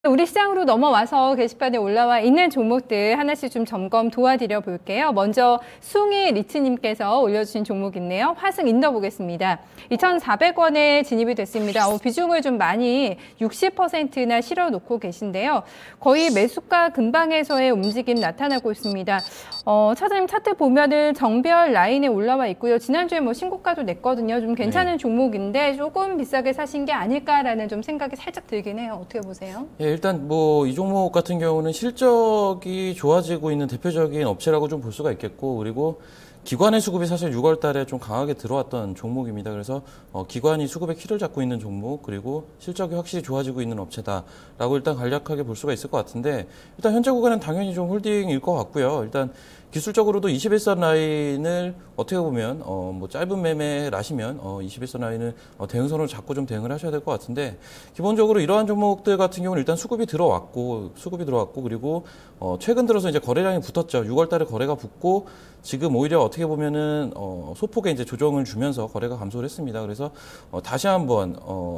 우리 시장으로 넘어와서 게시판에 올라와 있는 종목들 하나씩 좀 점검 도와드려 볼게요. 먼저 숭이 리츠님께서 올려주신 종목 있네요. 화승 인더 보겠습니다. 2,400원에 진입이 됐습니다. 비중을 좀 많이 60%나 실어놓고 계신데요. 거의 매수가 근방에서의 움직임 나타나고 있습니다. 차장님 차트 보면은 정별 라인에 올라와 있고요. 지난주에 뭐 신고가도 냈거든요. 좀 괜찮은 종목인데 조금 비싸게 사신 게 아닐까라는 좀 생각이 살짝 들긴 해요. 어떻게 보세요? 예, 일단 뭐 이 종목 같은 경우는 실적이 좋아지고 있는 대표적인 업체라고 좀 볼 수가 있겠고, 그리고 기관의 수급이 사실 6월 달에 좀 강하게 들어왔던 종목입니다. 그래서 기관이 수급의 키를 잡고 있는 종목, 그리고 실적이 확실히 좋아지고 있는 업체다라고 일단 간략하게 볼 수가 있을 것 같은데, 일단 현재 구간은 당연히 좀 홀딩일 것 같고요. 일단 기술적으로도 21선 라인을 어떻게 보면 뭐 짧은 매매를 하시면 21선 라인을 대응선으로 잡고 좀 대응을 하셔야 될 것 같은데, 기본적으로 이러한 종목들 같은 경우는 일단 수급이 들어왔고 그리고 최근 들어서 이제 거래량이 붙었죠. 6월 달에 거래가 붙고 지금 오히려 어떻게 보면은 소폭의 이제 조정을 주면서 거래가 감소를 했습니다. 그래서 다시 한번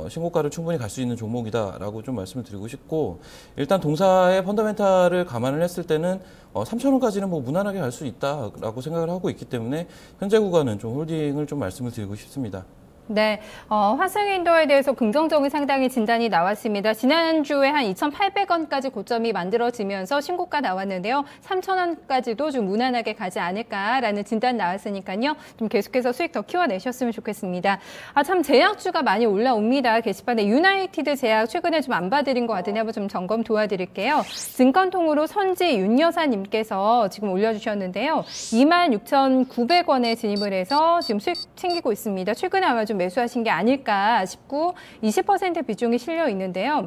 신고가를 충분히 갈 수 있는 종목이다라고 좀 말씀을 드리고 싶고, 일단 동사의 펀더멘탈을 감안을 했을 때는 3,000원까지는 뭐 무난하게 갈 수 있다라고 생각을 하고 있기 때문에 현재 구간은 좀 홀딩을 좀 말씀을 드리고 싶습니다. 네, 화승인도에 대해서 긍정적인 상당히 진단이 나왔습니다. 지난주에 한 2,800원까지 고점이 만들어지면서 신고가 나왔는데요. 3,000원까지도 좀 무난하게 가지 않을까라는 진단 나왔으니까요. 좀 계속해서 수익 더 키워내셨으면 좋겠습니다. 참 제약주가 많이 올라옵니다. 게시판에 유나이티드 제약 최근에 좀 안 봐드린 것 같으니 한번 좀 점검 도와드릴게요. 증권통으로 선지 윤여사님께서 지금 올려주셨는데요. 26,900원에 진입을 해서 지금 수익 챙기고 있습니다. 최근에 아마 좀 매수하신 게 아닐까 싶고 20% 비중이 실려 있는데요.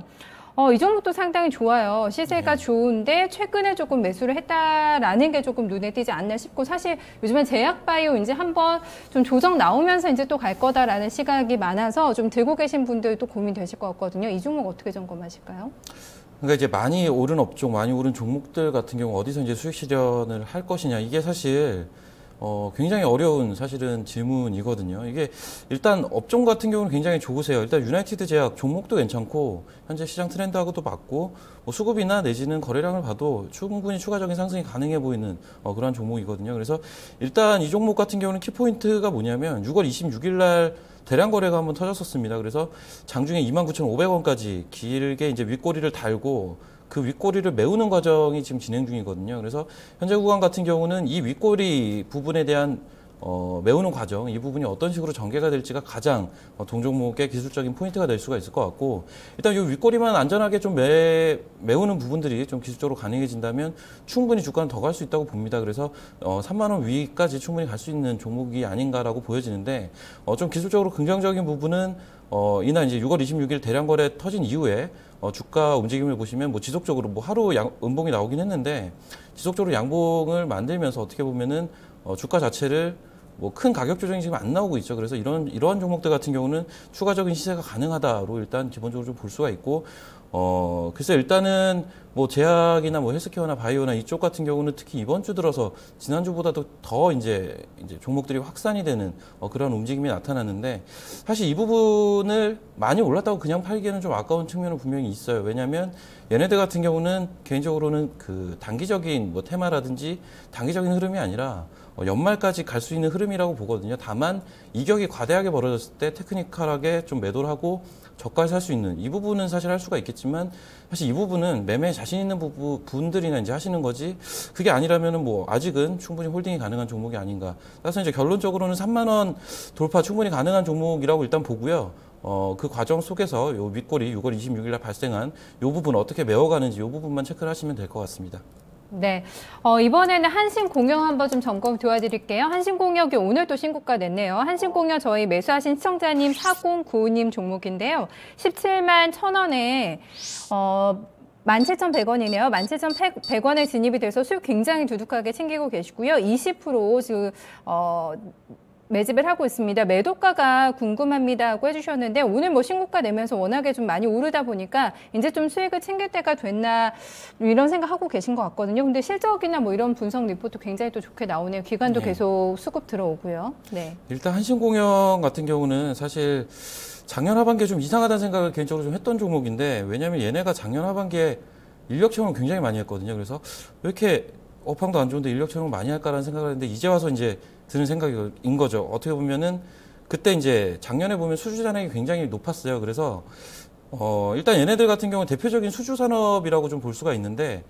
이 종목도 상당히 좋아요. 시세가 좋은데 최근에 조금 매수를 했다라는 게 조금 눈에 띄지 않나 싶고, 사실 요즘엔 제약바이오 이제 한번 좀 조정 나오면서 이제 또 갈 거다라는 시각이 많아서 좀 들고 계신 분들도 고민되실 것 같거든요. 이 종목 어떻게 점검하실까요? 그러니까 이제 많이 오른 업종, 많이 오른 종목들 같은 경우 어디서 이제 수익 실현을 할 것이냐, 이게 사실 굉장히 어려운 사실은 질문이거든요. 이게 일단 업종 같은 경우는 굉장히 좋으세요. 일단 유나이티드 제약 종목도 괜찮고 현재 시장 트렌드하고도 맞고 수급이나 내지는 거래량을 봐도 충분히 추가적인 상승이 가능해 보이는 그런 종목이거든요. 그래서 일단 이 종목 같은 경우는 키포인트가 뭐냐면 6월 26일 날 대량 거래가 한번 터졌었습니다. 그래서 장중에 29,500원까지 길게 이제 윗꼬리를 달고 그 윗꼬리를 메우는 과정이 지금 진행 중이거든요. 그래서 현재 구간 같은 경우는 이 윗꼬리 부분에 대한 메우는 과정, 이 부분이 어떤 식으로 전개가 될지가 가장 동종목의 기술적인 포인트가 될 수가 있을 것 같고, 일단 이 윗꼬리만 안전하게 좀 메우는 부분들이 좀 기술적으로 가능해진다면 충분히 주가는 더 갈 수 있다고 봅니다. 그래서 3만 원 위까지 충분히 갈 수 있는 종목이 아닌가라고 보여지는데, 좀 기술적으로 긍정적인 부분은 이날 이제 6월 26일 대량 거래 터진 이후에 주가 움직임을 보시면 뭐 지속적으로 뭐 하루 음봉이 나오긴 했는데 지속적으로 양봉을 만들면서 어떻게 보면은 주가 자체를 뭐 큰 가격 조정이 지금 안 나오고 있죠. 그래서 이러한 종목들 같은 경우는 추가적인 시세가 가능하다로 일단 기본적으로 좀 볼 수가 있고, 글쎄 일단은 뭐 제약이나 뭐 헬스케어나 바이오나 이쪽 같은 경우는 특히 이번 주 들어서 지난주보다도 더 이제 종목들이 확산이 되는 그런 움직임이 나타났는데, 사실 이 부분을 많이 올랐다고 그냥 팔기에는 좀 아까운 측면은 분명히 있어요. 왜냐하면 얘네들 같은 경우는 개인적으로는 그 단기적인 뭐 테마라든지 단기적인 흐름이 아니라 연말까지 갈 수 있는 흐름이라고 보거든요. 다만 이격이 과대하게 벌어졌을 때 테크니컬하게 좀 매도를 하고 저가에 살 수 있는 이 부분은 사실 할 수가 있겠지만, 사실 이 부분은 매매에 자신 있는 분들이나 이제 하시는 거지, 그게 아니라면은 뭐 아직은 충분히 홀딩이 가능한 종목이 아닌가. 따라서 이제 결론적으로는 3만 원 돌파 충분히 가능한 종목이라고 일단 보고요. 그 과정 속에서 요 윗골이 6월 26일 날 발생한 요 부분 어떻게 메워가는지 요 부분만 체크를 하시면 될 것 같습니다. 네, 이번에는 한신공역 한번 좀 점검 도와드릴게요. 한신공역이 오늘 또 신고가 냈네요. 한신공역 저희 매수하신 시청자님 4095님 종목인데요. 17만 1,000원에 17,100원이네요. 17,100원에 진입이 돼서 수익 굉장히 두둑하게 챙기고 계시고요. 20% 지금 매집을 하고 있습니다. 매도가가 궁금합니다 하고 해주셨는데, 오늘 뭐 신고가 내면서 워낙에 좀 많이 오르다 보니까 이제 좀 수익을 챙길 때가 됐나 이런 생각하고 계신 것 같거든요. 근데 실적이나 뭐 이런 분석 리포트 굉장히 또 좋게 나오네요. 기관도 계속 수급 들어오고요. 네. 일단 한신공역 같은 경우는 사실 작년 하반기에 좀 이상하다는 생각을 개인적으로 좀 했던 종목인데, 왜냐하면 얘네가 작년 하반기에 인력 채용을 굉장히 많이 했거든요. 그래서 왜 이렇게 업황도 안 좋은데 인력 채용을 많이 할까라는 생각을 했는데, 이제 와서 이제 드는 생각인 거죠. 어떻게 보면은 그때 이제 작년에 보면 수주 잔액이 굉장히 높았어요. 그래서 일단 얘네들 같은 경우는 대표적인 수주 산업이라고 좀 볼 수가 있는데,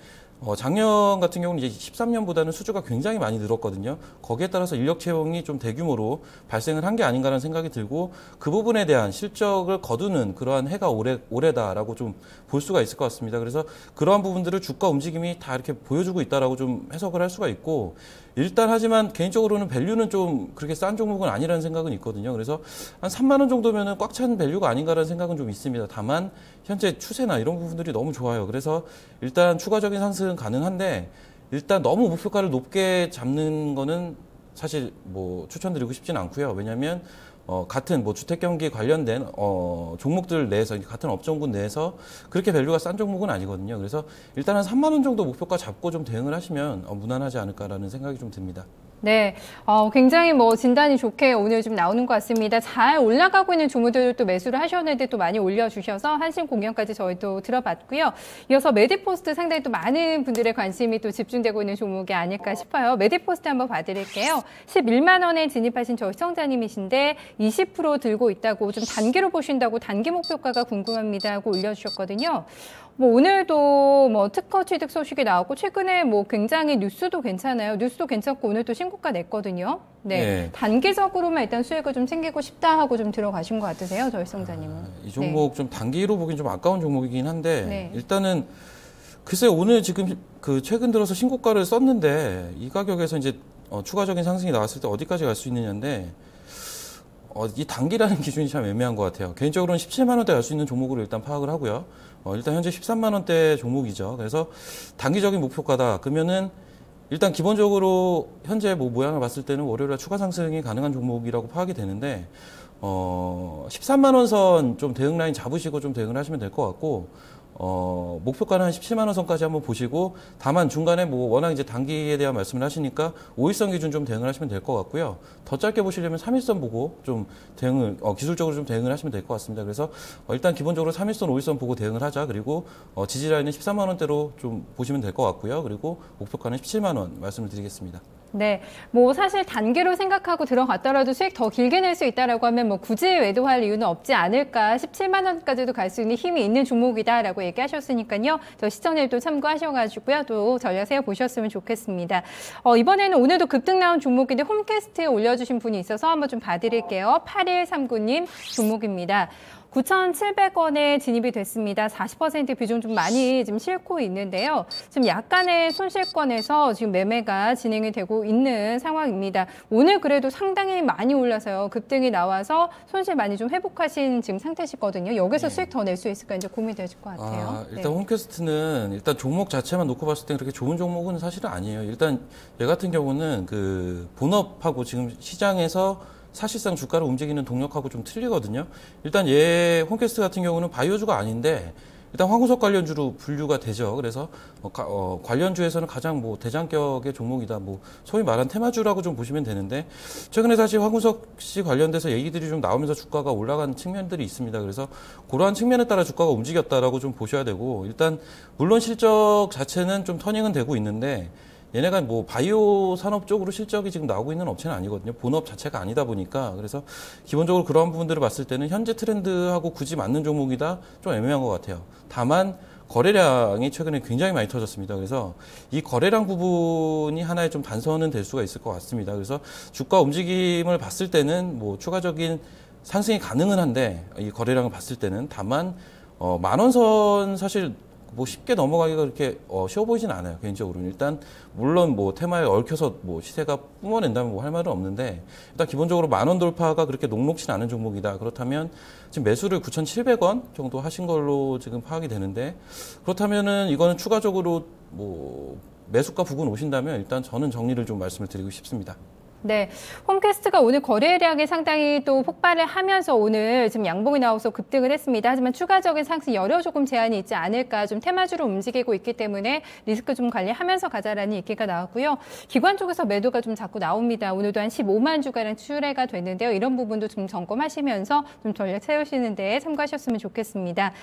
작년 같은 경우는 이제 13년보다는 수주가 굉장히 많이 늘었거든요. 거기에 따라서 인력 채용이 좀 대규모로 발생을 한 게 아닌가라는 생각이 들고, 그 부분에 대한 실적을 거두는 그러한 해가 올해다라고 좀 볼 수가 있을 것 같습니다. 그래서 그러한 부분들을 주가 움직임이 다 이렇게 보여주고 있다라고 좀 해석을 할 수가 있고, 일단 하지만 개인적으로는 밸류는 좀 그렇게 싼 종목은 아니라는 생각은 있거든요. 그래서 한 3만 원 정도면은 꽉 찬 밸류가 아닌가라는 생각은 좀 있습니다. 다만 현재 추세나 이런 부분들이 너무 좋아요. 그래서 일단 추가적인 상승은 가능한데, 일단 너무 목표가를 높게 잡는 거는 사실 뭐 추천드리고 싶진 않고요. 왜냐하면 같은 뭐 주택 경기 관련된 종목들 내에서, 같은 업종군 내에서 그렇게 밸류가 싼 종목은 아니거든요. 그래서 일단 한 3만 원 정도 목표가 잡고 좀 대응을 하시면 무난하지 않을까라는 생각이 좀 듭니다. 네, 굉장히 뭐 진단이 좋게 오늘 좀 나오는 것 같습니다. 잘 올라가고 있는 종목들을 또 매수를 하셨는데 또 많이 올려주셔서 한신공연까지 저희도 들어봤고요. 이어서 메디포스트 상당히 또 많은 분들의 관심이 또 집중되고 있는 종목이 아닐까 싶어요. 메디포스트 한번 봐드릴게요. 11만 원에 진입하신 저희 시청자님이신데 20% 들고 있다고, 좀 단기로 보신다고 단기 목표가가 궁금합니다 하고 올려주셨거든요. 뭐 오늘도 뭐 특허 취득 소식이 나왔고, 최근에 뭐 굉장히 뉴스도 괜찮아요. 뉴스도 괜찮고 오늘 또 신고가 냈거든요. 네. 단기적으로만 일단 수익을 좀 챙기고 싶다 하고 좀 들어가신 것 같으세요, 저희 시청자님은? 이 종목 좀 단기로 보긴 좀 아까운 종목이긴 한데, 일단은 글쎄 오늘 지금 그 최근 들어서 신고가를 썼는데, 이 가격에서 이제 추가적인 상승이 나왔을 때 어디까지 갈 수 있느냐인데, 이 단기라는 기준이 참 애매한 것 같아요. 개인적으로는 17만 원대 갈 수 있는 종목으로 일단 파악을 하고요. 일단 현재 13만 원대 종목이죠. 그래서 단기적인 목표가다. 그러면은 일단 기본적으로 현재 뭐 모양을 봤을 때는 월요일에 추가 상승이 가능한 종목이라고 파악이 되는데, 13만 원 선 좀 대응 라인 잡으시고 좀 대응을 하시면 될 것 같고, 목표가는 한 17만 원 선까지 한번 보시고, 다만 중간에 뭐 워낙 이제 단기에 대한 말씀을 하시니까 5일선 기준 좀 대응을 하시면 될 것 같고요. 더 짧게 보시려면 3일선 보고 좀 대응을, 기술적으로 좀 대응을 하시면 될 것 같습니다. 그래서 일단 기본적으로 3일선, 5일선 보고 대응을 하자. 그리고 지지 라인은 13만 원대로 좀 보시면 될 것 같고요. 그리고 목표가는 17만 원 말씀을 드리겠습니다. 네, 뭐 사실 단기로 생각하고 들어갔더라도 수익 더 길게 낼 수 있다라고 하면 뭐 굳이 외도할 이유는 없지 않을까. 17만 원까지도 갈 수 있는 힘이 있는 종목이다라고 얘기하셨으니까요. 저 시청자들도 참고하셔가지고요. 또 전략 세워보셨으면 좋겠습니다. 이번에는 오늘도 급등 나온 종목인데 홈캐스트에 올려주신 분이 있어서 한번 좀 봐드릴게요. 8139님 종목입니다. 9,700원에 진입이 됐습니다. 40% 비중 좀 많이 지금 싣고 있는데요. 지금 약간의 손실권에서 지금 매매가 진행이 되고 있는 상황입니다. 오늘 그래도 상당히 많이 올라서요. 급등이 나와서 손실 많이 좀 회복하신 지금 상태시거든요. 여기서 수익 더 낼 수 있을까 이제 고민되실 것 같아요. 일단 홈캐스트는 일단 종목 자체만 놓고 봤을 때 그렇게 좋은 종목은 사실은 아니에요. 일단 얘 같은 경우는 그 본업하고 지금 시장에서 사실상 주가를 움직이는 동력하고 좀 틀리거든요. 일단 얘 홈캐스트 같은 경우는 바이오주가 아닌데 일단 황우석 관련주로 분류가 되죠. 그래서 관련주에서는 가장 뭐 대장격의 종목이다. 뭐 소위 말한 테마주라고 좀 보시면 되는데, 최근에 사실 황우석 씨 관련돼서 얘기들이 좀 나오면서 주가가 올라간 측면들이 있습니다. 그래서 그러한 측면에 따라 주가가 움직였다라고 좀 보셔야 되고, 일단 물론 실적 자체는 좀 터닝은 되고 있는데, 얘네가 뭐 바이오 산업 쪽으로 실적이 지금 나오고 있는 업체는 아니거든요. 본업 자체가 아니다 보니까. 그래서 기본적으로 그러한 부분들을 봤을 때는 현재 트렌드하고 굳이 맞는 종목이다 좀 애매한 것 같아요. 다만 거래량이 최근에 굉장히 많이 터졌습니다. 그래서 이 거래량 부분이 하나의 좀 단서는 될 수가 있을 것 같습니다. 그래서 주가 움직임을 봤을 때는 뭐 추가적인 상승이 가능은 한데, 이 거래량을 봤을 때는 다만 만원선 사실 뭐 쉽게 넘어가기가 그렇게 쉬워 보이진 않아요. 개인적으로는. 일단 물론 뭐 테마에 얽혀서 뭐 시세가 뿜어낸다면 뭐 할 말은 없는데, 일단 기본적으로 만원 돌파가 그렇게 녹록진 않은 종목이다. 그렇다면 지금 매수를 9,700원 정도 하신 걸로 지금 파악이 되는데, 그렇다면은 이거는 추가적으로 뭐 매수가 부근 오신다면 일단 저는 정리를 좀 말씀을 드리고 싶습니다. 네, 홈캐스트가 오늘 거래량이 상당히 또 폭발을 하면서 오늘 지금 양봉이 나와서 급등을 했습니다. 하지만 추가적인 상승 여력 조금 제한이 있지 않을까, 좀 테마주로 움직이고 있기 때문에 리스크 좀 관리하면서 가자라는 얘기가 나왔고요. 기관 쪽에서 매도가 좀 자꾸 나옵니다. 오늘도 한 15만 주가량 출회가 됐는데요. 이런 부분도 좀 점검하시면서 좀 전략 세우시는 데 참고하셨으면 좋겠습니다.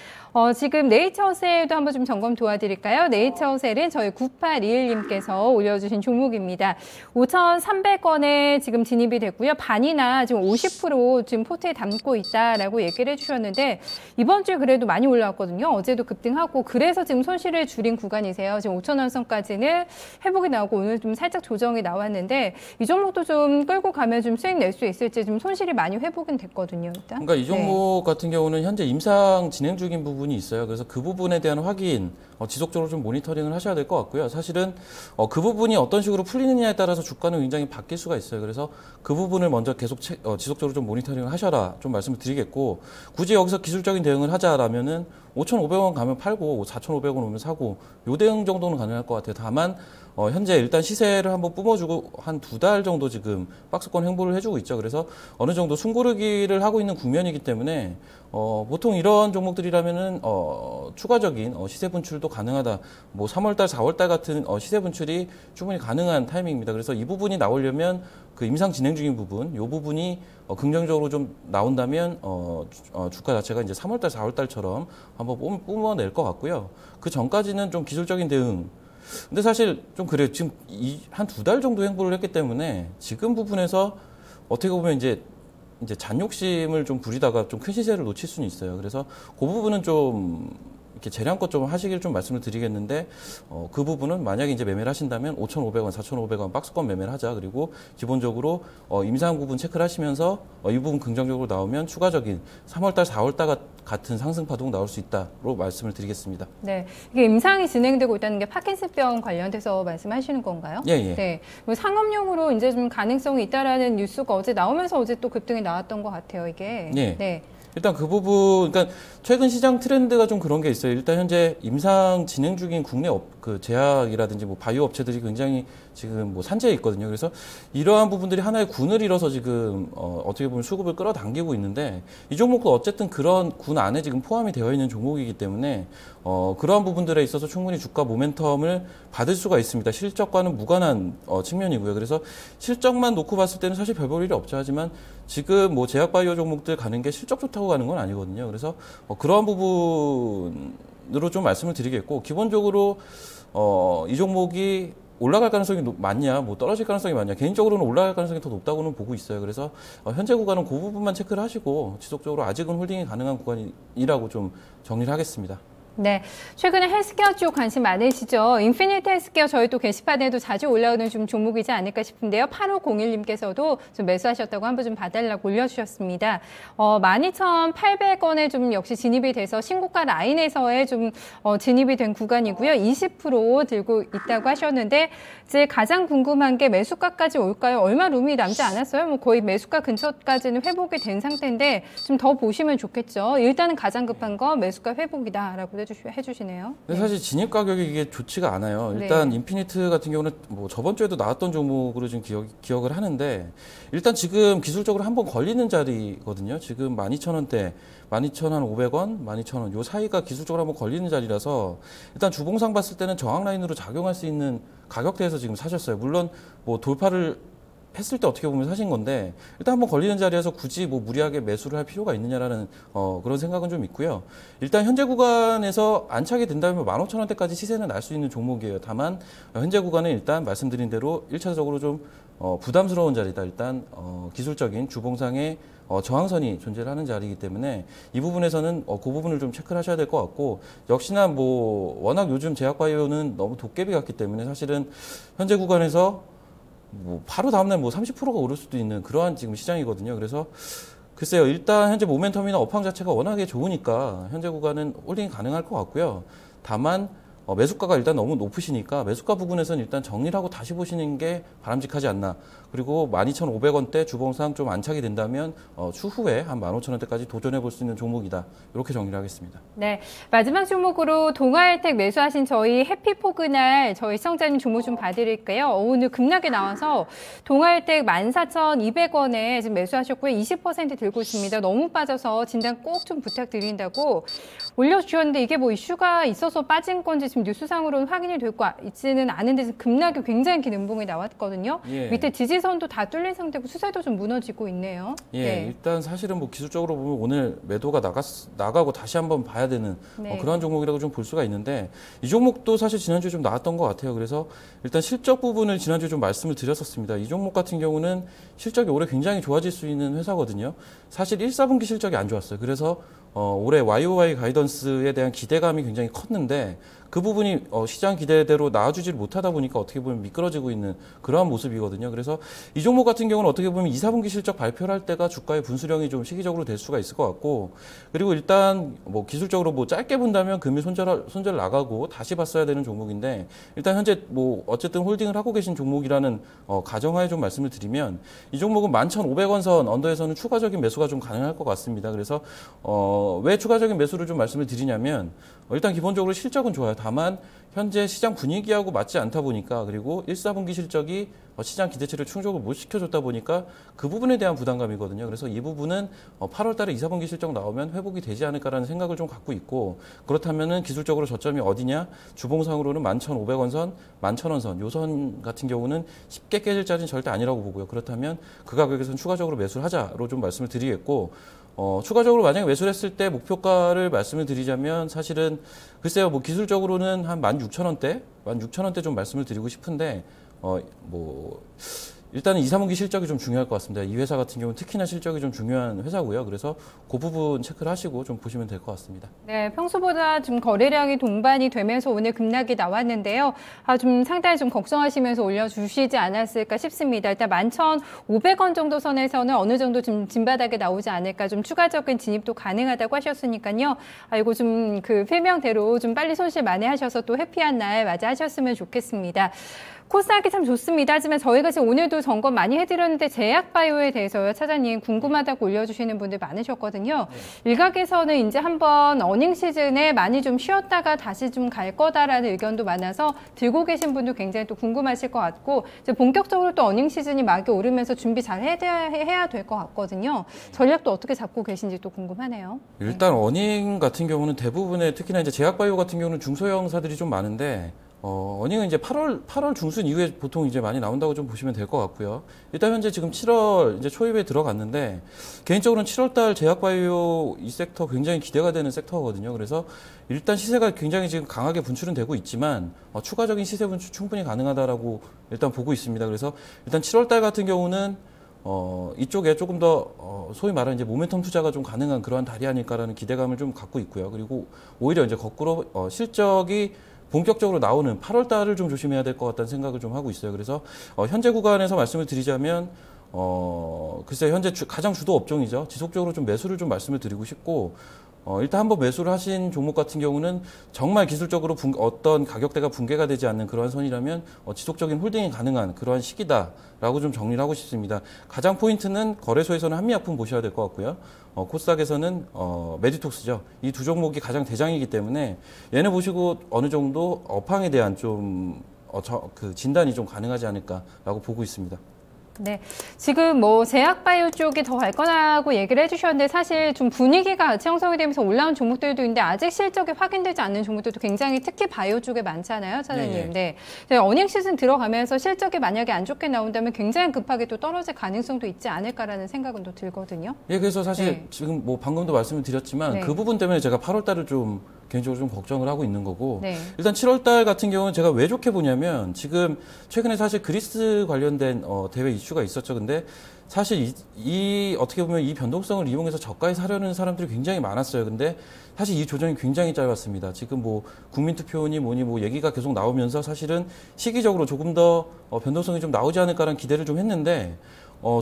지금 네이처셀도 한번 좀 점검 도와드릴까요? 네이처셀은 저희 9821님께서 올려주신 종목입니다. 5,300원에 지금 진입이 됐고요. 반이나 지금 50% 지금 포트에 담고 있다라고 얘기를 해주셨는데 이번 주에 그래도 많이 올라왔거든요. 어제도 급등하고 그래서 지금 손실을 줄인 구간이세요. 지금 5,000원 선까지는 회복이 나오고 오늘 좀 살짝 조정이 나왔는데 이 종목도 좀 끌고 가면 좀 수익 낼 수 있을지 좀 손실이 많이 회복은 됐거든요. 일단. 그러니까 이 종목 같은 경우는 현재 임상 진행 중인 부분이 있어요. 그래서 그 부분에 대한 확인 지속적으로 좀 모니터링을 하셔야 될 것 같고요. 사실은 그 부분이 어떤 식으로 풀리느냐에 따라서 주가는 굉장히 바뀔 수가 있어요. 그래서 그 부분을 먼저 계속 지속적으로 좀 모니터링을 하셔라 좀 말씀을 드리겠고, 굳이 여기서 기술적인 대응을 하자라면은 5,500원 가면 팔고 4,500원 오면 사고 요 대응 정도는 가능할 것 같아요. 다만 현재 일단 시세를 한번 뿜어주고 한 2달 정도 지금 박스권 횡보를 해주고 있죠. 그래서 어느 정도 숨고르기를 하고 있는 국면이기 때문에 보통 이런 종목들이라면은 추가적인 시세 분출도 가능하다. 뭐 3월달, 4월달 같은 시세 분출이 충분히 가능한 타이밍입니다. 그래서 이 부분이 나오려면 그 임상 진행 중인 부분, 이 부분이 긍정적으로 좀 나온다면 주가 자체가 이제 3월달, 4월달처럼 한번 뿜어낼 것 같고요. 그 전까지는 좀 기술적인 대응. 근데 사실 좀 그래요. 지금 한 2달 정도 횡보를 했기 때문에 지금 부분에서 어떻게 보면 이제 잔욕심을 좀 부리다가 좀 큰 시세를 놓칠 수는 있어요. 그래서 그 부분은 좀 이렇게 재량껏 좀 하시길 좀 말씀을 드리겠는데, 그 부분은 만약에 이제 매매를 하신다면 5,500원, 4,500원 박스권 매매를 하자. 그리고 기본적으로 임상 부분 체크를 하시면서 이 부분 긍정적으로 나오면 추가적인 3월달, 4월달 같은 상승 파동 나올 수 있다로 말씀을 드리겠습니다. 네, 이게 임상이 진행되고 있다는 게 파킨슨병 관련돼서 말씀하시는 건가요? 예, 예. 네, 상업용으로 이제 좀 가능성이 있다라는 뉴스가 어제 나오면서 어제 또 급등이 나왔던 것 같아요, 이게. 예. 네. 일단 그 부분, 그러니까 최근 시장 트렌드가 좀 그런 게 있어요. 일단 현재 임상 진행 중인 국내 그 제약이라든지 뭐 바이오 업체들이 굉장히 지금 뭐 산재에 있거든요. 그래서 이러한 부분들이 하나의 군을 이뤄서 지금 어떻게 보면 수급을 끌어당기고 있는데, 이 종목도 어쨌든 그런 군 안에 지금 포함이 되어 있는 종목이기 때문에 그러한 부분들에 있어서 충분히 주가 모멘텀을 받을 수가 있습니다. 실적과는 무관한 측면이고요. 그래서 실적만 놓고 봤을 때는 사실 별 볼 일이 없죠. 하지만 지금 뭐 제약 바이오 종목들 가는 게 실적 좋다고 가는 건 아니거든요. 그래서 그러한 부분으로 좀 말씀을 드리겠고, 기본적으로 이 종목이 올라갈 가능성이 많냐, 뭐 떨어질 가능성이 많냐, 개인적으로는 올라갈 가능성이 더 높다고는 보고 있어요. 그래서 현재 구간은 그 부분만 체크를 하시고 지속적으로 아직은 홀딩이 가능한 구간이라고 좀 정리를 하겠습니다. 네, 최근에 헬스케어 쪽 관심 많으시죠? 인피니트 헬스케어 저희 또 게시판에도 자주 올라오는 좀 종목이지 않을까 싶은데요. 8501님께서도 좀 매수하셨다고 한번 좀 봐달라고 올려주셨습니다. 12,800원에 좀 역시 진입이 돼서 신고가 라인에서의 좀 진입이 된 구간이고요. 20% 들고 있다고 하셨는데, 이제 가장 궁금한 게 매수가까지 올까요? 얼마 룸이 남지 않았어요? 뭐 거의 매수가 근처까지는 회복이 된 상태인데 좀 더 보시면 좋겠죠. 일단은 가장 급한 거 매수가 회복이다라고 해주시네요. 근데 사실 진입 가격이 이게 좋지가 않아요. 일단 인피니트 같은 경우는 뭐 저번 주에도 나왔던 종목으로 지금 기억을 하는데, 일단 지금 기술적으로 한번 걸리는 자리거든요. 지금 12,000원대, 12,500원, 12,000원 요 사이가 기술적으로 한번 걸리는 자리라서 일단 주봉상 봤을 때는 저항 라인으로 작용할 수 있는 가격대에서 지금 사셨어요. 물론 뭐 돌파를 했을 때 어떻게 보면 사신 건데, 일단 한번 걸리는 자리에서 굳이 뭐 무리하게 매수를 할 필요가 있느냐라는 그런 생각은 좀 있고요. 일단 현재 구간에서 안착이 된다면 15,000원대까지 시세는 날 수 있는 종목이에요. 다만 현재 구간은 일단 말씀드린 대로 1차적으로 좀 부담스러운 자리다. 일단 기술적인 주봉상의 저항선이 존재를 하는 자리이기 때문에 이 부분에서는 그 부분을 좀 체크를 하셔야 될 것 같고, 역시나 뭐 워낙 요즘 제약바이오는 너무 도깨비 같기 때문에 사실은 현재 구간에서 뭐 바로 다음날 뭐 30%가 오를 수도 있는 그러한 지금 시장이거든요. 그래서 글쎄요, 일단 현재 모멘텀이나 업황 자체가 워낙에 좋으니까 현재 구간은 홀딩이 가능할 것 같고요. 다만 매수가가 일단 너무 높으시니까 매수가 부분에서는 일단 정리를 하고 다시 보시는 게 바람직하지 않나. 그리고 12,500원대 주봉상 좀 안착이 된다면 추후에 한 15,000원대까지 도전해 볼 수 있는 종목이다. 이렇게 정리를 하겠습니다. 네, 마지막 종목으로 동아일텍 매수하신 저희 해피포그날 저희 시청자님 종목 좀 봐드릴게요. 오늘 급락이 나와서 동아일텍 14,200원에 지금 매수하셨고요. 20% 들고 있습니다. 너무 빠져서 진단 꼭 좀 부탁드린다고 올려주셨는데 이게 뭐 이슈가 있어서 빠진 건지 지금 뉴스상으로는 확인이 되고 있지는 않은데 지금 급락이 굉장히 긴 음봉이 나왔거든요. 예. 밑에 지지선도 다 뚫린 상태고 수세도 좀 무너지고 있네요. 예, 네. 일단 사실은 뭐 기술적으로 보면 오늘 매도가 나가고 다시 한번 봐야 되는 네. 그러한 종목이라고 좀 볼 수가 있는데 이 종목도 사실 지난주에 좀 나왔던 것 같아요. 그래서 일단 실적 부분을 지난주에 좀 말씀을 드렸었습니다. 이 종목 같은 경우는 실적이 올해 굉장히 좋아질 수 있는 회사거든요. 사실 1, 4분기 실적이 안 좋았어요. 그래서 올해 YOY 가이던스에 대한 기대감이 굉장히 컸는데 그 부분이 시장 기대대로 나와주지를 못하다 보니까 어떻게 보면 미끄러지고 있는 그러한 모습이거든요. 그래서 이 종목 같은 경우는 어떻게 보면 2, 4분기 실적 발표를 할 때가 주가의 분수령이 좀 시기적으로 될 수가 있을 것 같고 그리고 일단 뭐 기술적으로 뭐 짧게 본다면 금일 손절 나가고 다시 봤어야 되는 종목인데 일단 현재 뭐 어쨌든 홀딩을 하고 계신 종목이라는 가정하에 좀 말씀을 드리면 이 종목은 11,500원 선 언더에서는 추가적인 매수가 좀 가능할 것 같습니다. 그래서 왜 추가적인 매수를 좀 말씀을 드리냐면 일단 기본적으로 실적은 좋아요. 다만 현재 시장 분위기하고 맞지 않다 보니까 그리고 1, 4분기 실적이 시장 기대치를 충족을 못 시켜줬다 보니까 그 부분에 대한 부담감이거든요. 그래서 이 부분은 8월 달에 2, 4분기 실적 나오면 회복이 되지 않을까라는 생각을 좀 갖고 있고 그렇다면은 기술적으로 저점이 어디냐? 주봉상으로는 11,500원 선, 11,000원 선, 요 선 같은 경우는 쉽게 깨질 자리는 절대 아니라고 보고요. 그렇다면 그 가격에서는 추가적으로 매수를 하자로 좀 말씀을 드리겠고 추가적으로 만약에 매수를 했을 때 목표가를 말씀을 드리자면 사실은 글쎄요, 뭐 기술적으로는 한 16,000원대 좀 말씀을 드리고 싶은데 일단은 2, 3분기 실적이 좀 중요할 것 같습니다. 이 회사 같은 경우는 특히나 실적이 좀 중요한 회사고요. 그래서 그 부분 체크를 하시고 좀 보시면 될 것 같습니다. 네, 평소보다 좀 거래량이 동반이 되면서 오늘 급락이 나왔는데요. 좀 상당히 좀 걱정하시면서 올려주시지 않았을까 싶습니다. 일단 11,500원 정도 선에서는 어느 정도 좀 진바닥에 나오지 않을까 좀 추가적인 진입도 가능하다고 하셨으니까요. 이거 좀 그 필명대로 좀 빨리 손실 만회하셔서 또 해피한 날 맞이하셨으면 좋겠습니다. 코스닥이 참 좋습니다. 하지만 저희가 지금 오늘도 점검 많이 해드렸는데 제약바이오에 대해서요. 차장님 궁금하다고 올려주시는 분들 많으셨거든요. 네. 일각에서는 이제 한번 어닝 시즌에 많이 좀 쉬었다가 다시 좀 갈 거다라는 의견도 많아서 들고 계신 분도 굉장히 또 궁금하실 것 같고 이제 본격적으로 또 어닝 시즌이 막이 오르면서 준비 잘 해야 될 것 같거든요. 전략도 어떻게 잡고 계신지 또 궁금하네요. 일단 어닝 같은 경우는 대부분의 특히나 이제 제약바이오 같은 경우는 중소형사들이 좀 많은데 어닝은 이제 8월 중순 이후에 보통 이제 많이 나온다고 좀 보시면 될 것 같고요. 일단 현재 지금 7월 이제 초입에 들어갔는데 개인적으로는 7월달 제약바이오 이 섹터 굉장히 기대가 되는 섹터거든요. 그래서 일단 시세가 굉장히 지금 강하게 분출은 되고 있지만 추가적인 시세 분출 충분히 가능하다라고 일단 보고 있습니다. 그래서 일단 7월달 같은 경우는 이쪽에 조금 더 소위 말하는 이제 모멘텀 투자가 좀 가능한 그러한 달이 아닐까라는 기대감을 좀 갖고 있고요. 그리고 오히려 이제 거꾸로 실적이 본격적으로 나오는 8월 달을 좀 조심해야 될 것 같다는 생각을 좀 하고 있어요. 그래서 현재 구간에서 말씀을 드리자면 글쎄 현재 가장 주도 업종이죠. 지속적으로 좀 매수를 좀 말씀을 드리고 싶고 일단 한번 매수를 하신 종목 같은 경우는 정말 기술적으로 어떤 가격대가 붕괴가 되지 않는 그러한 선이라면 지속적인 홀딩이 가능한 그러한 시기다라고 좀 정리를 하고 싶습니다. 가장 포인트는 거래소에서는 한미약품 보셔야 될 것 같고요. 코스닥에서는 메디톡스죠. 이 두 종목이 가장 대장이기 때문에 얘네 보시고 어느 정도 업황에 대한 좀 그 진단이 좀 가능하지 않을까라고 보고 있습니다. 네, 지금 뭐 제약바이오 쪽이 더 갈 거라고 얘기를 해주셨는데 사실 좀 분위기가 같이 형성이 되면서 올라온 종목들도 있는데 아직 실적이 확인되지 않는 종목들도 굉장히 특히 바이오 쪽에 많잖아요, 차장님. 네. 어닝 시즌 들어가면서 실적이 만약에 안 좋게 나온다면 굉장히 급하게 또 떨어질 가능성도 있지 않을까라는 생각은 또 들거든요. 예, 그래서 사실 지금 뭐 방금도 말씀을 드렸지만 그 부분 때문에 제가 8월 달을 좀 개인적으로 좀 걱정을 하고 있는 거고 일단 7월 달 같은 경우는 제가 왜 좋게 보냐면 지금 최근에 사실 그리스 관련된 대외 이슈가 있었죠. 근데 사실 이 어떻게 보면 이 변동성을 이용해서 저가에 사려는 사람들이 굉장히 많았어요. 근데 사실 이 조정이 굉장히 짧았습니다. 지금 뭐 국민투표니 뭐니 뭐 얘기가 계속 나오면서 사실은 시기적으로 조금 더 변동성이 좀 나오지 않을까라는 기대를 좀 했는데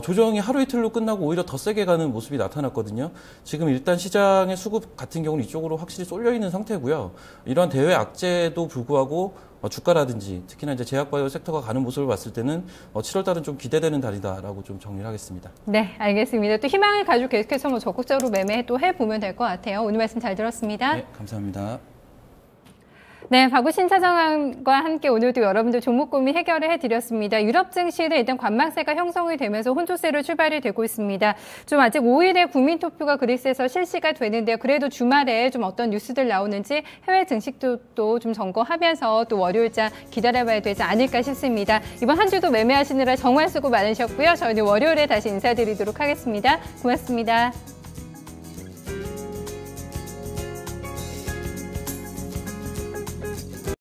조정이 하루 이틀로 끝나고 오히려 더 세게 가는 모습이 나타났거든요. 지금 일단 시장의 수급 같은 경우는 이쪽으로 확실히 쏠려 있는 상태고요. 이러한 대외 악재도 불구하고 주가라든지 특히나 이제 제약바이오 섹터가 가는 모습을 봤을 때는 7월 달은 좀 기대되는 달이다라고 좀 정리를 하겠습니다. 네, 알겠습니다. 또 희망을 가지고 계속해서 적극적으로 매매 또 해보면 될 것 같아요. 오늘 말씀 잘 들었습니다. 네, 감사합니다. 네, 박우신 차장과 함께 오늘도 여러분들 종목 고민 해결을 해드렸습니다. 유럽 증시는 일단 관망세가 형성이 되면서 혼조세로 출발이 되고 있습니다. 좀 아직 5일에 국민투표가 그리스에서 실시가 되는데요. 그래도 주말에 좀 어떤 뉴스들 나오는지 해외 증시도 또 좀 점검하면서 또 월요일장 기다려봐야 되지 않을까 싶습니다. 이번 한 주도 매매하시느라 정말 수고 많으셨고요. 저희는 월요일에 다시 인사드리도록 하겠습니다. 고맙습니다.